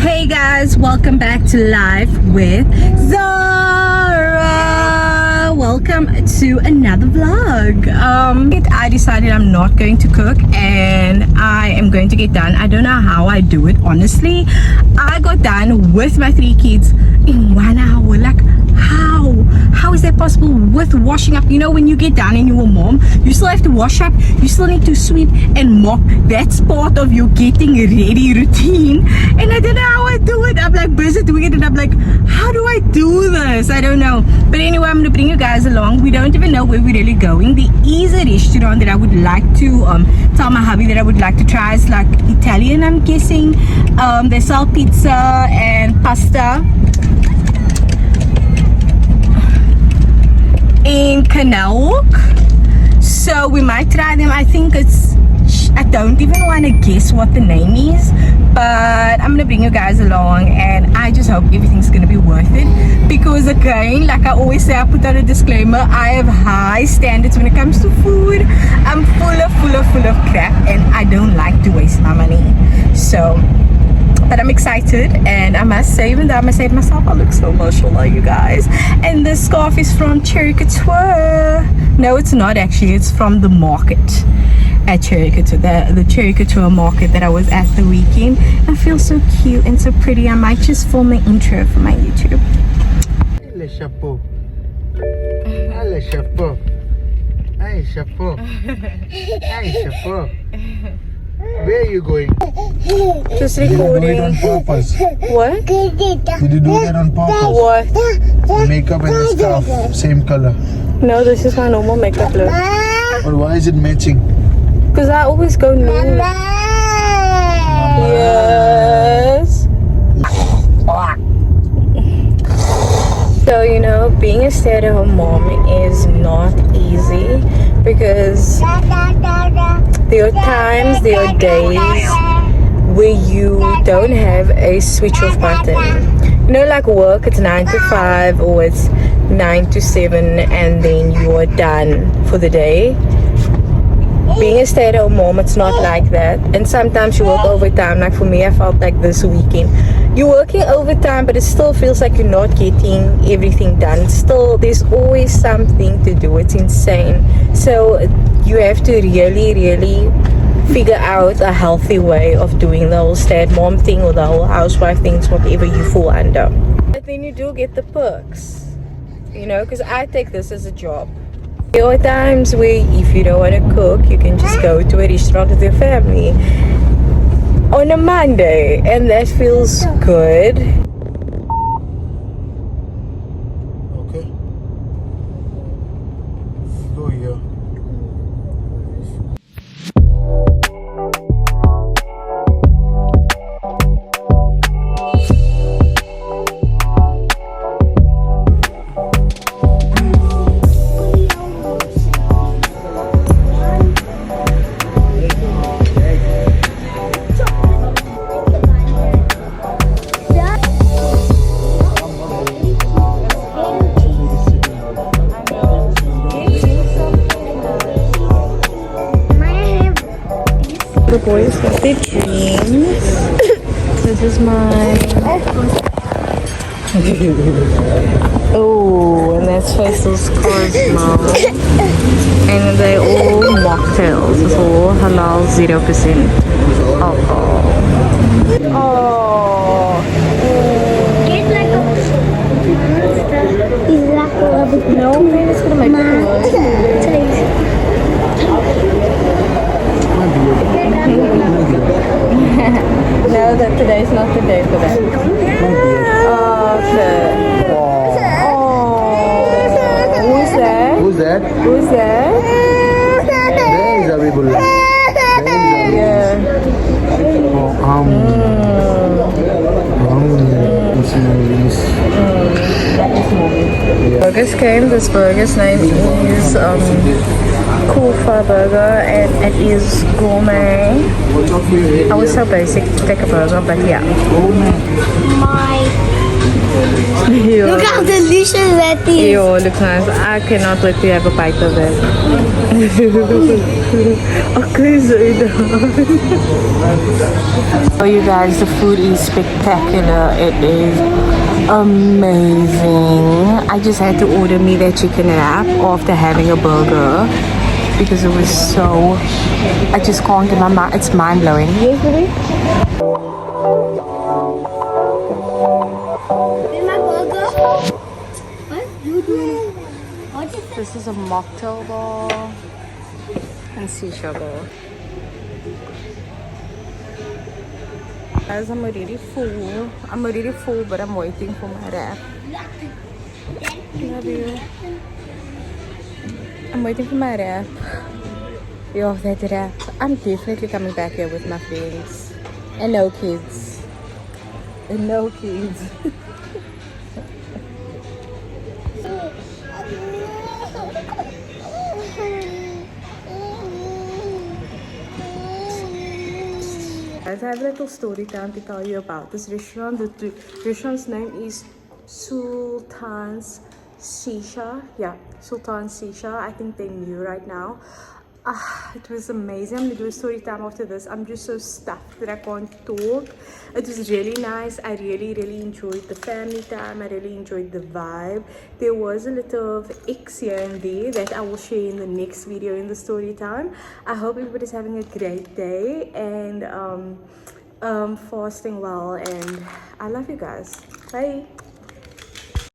Hey guys, welcome back to Life with Zara. Welcome to another vlog. I decided I'm not going to cook and I am going to get done. I don't know how I do it, honestly. I got done with my 3 kids in 1 hour. Like, how is that possible with washing up? You know, when you get done and you're a mom, you still have to wash up, you still need to sweep and mop. That's part of your getting ready routine, and I don't know how I do it. I'm like busy doing it and I'm like, how do I do this? I don't know. But anyway, I'm gonna bring you guys along. We don't even know where we're really going. There is a restaurant that I would like to tell my hubby that I would like to try. It's like Italian, I'm guessing. They sell pizza and pasta in Canal Walk, so we might try them. I think I don't even want to guess what the name is, but I'm gonna bring you guys along and I just hope everything's gonna be worth it, because again, like I always say, I put out a disclaimer, I have high standards when it comes to food. I'm full of crap and I don't like to waste my money. So but I'm excited, and I must say, even though I must say it myself, I look so mashallah, you guys. And this scarf is from Cherry Couture. No, it's not actually, it's from the market at Cherry Couture, the Cherry Couture market that I was at the weekend. I feel so cute and so pretty. I might just film an intro for my YouTube. Le chapeau. Ah, le chapeau. Hey, chapeau. Hey, chapeau. Where are you going? Just Did you do recording. it on purpose? What? Did you do that on purpose? What? Makeup and the scarf, same color. No, this is my normal makeup look. But why is it matching? Because I always go nude. Yes. So, you know, being a stay-at-home mom is not easy, because there are times, there are days where you don't have a switch off button. You know, like work, it's 9 to 5 or it's 9 to 7 and then you're done for the day. Being a stay-at-home mom, it's not like that. And sometimes you work overtime. Like for me, I felt like this weekend, you're working overtime, but it still feels like you're not getting everything done. Still, there's always something to do. It's insane. So you have to really figure out a healthy way of doing the whole stay-at-mom thing or the whole housewife things, whatever you fall under. But then you do get the perks, you know, because I take this as a job. There are times where if you don't want to cook, you can just go to a restaurant with your family on a Monday, and that feels good. Okay. Go here. The boys got their dreams. This is mine. Oh, and that's Faisal's Cosmo. And they're all mocktails. It's all halal 0% alcohol. Oh. No, man, it's gonna make it worse. No, that today's not the day for that. Okay. Oh. Who's that? Who's that? Who's that? There is Abibullah. Yeah. Burgers came. This burger's name is Kufa Burger, and it is gourmet. I was so basic to take a burger, but yeah. My Yo. Look how delicious that is. Yo, looks nice. I cannot wait to have a bite of it. Okay, so oh, you guys, the food is spectacular. It is amazing. I just had to order me that chicken wrap after having a burger because it was so. I just can't get my mind. It's mind blowing. Yes, baby. My burger. What you doing? What is This is a mocktail bar and shisha bar. Guys, I'm already full. But I'm waiting for my wrap. Love you. I'm waiting for my wrap. Yo, that wrap. I'm definitely coming back here with my friends. And no kids. And no kids. Guys, I have a little story time to tell you about this restaurant. The restaurant's name is Shultan Sheesha. Yeah, Shultan Sheesha. I think they're new right now. It was amazing. I'm gonna do a story time after this. I'm just so stuffed that I can't talk. It was really nice. I really enjoyed the family time. I really enjoyed the vibe. There was a little of X here and there that I will share in the next video in the story time. I hope everybody's having a great day and fasting well, and I love you guys. Bye.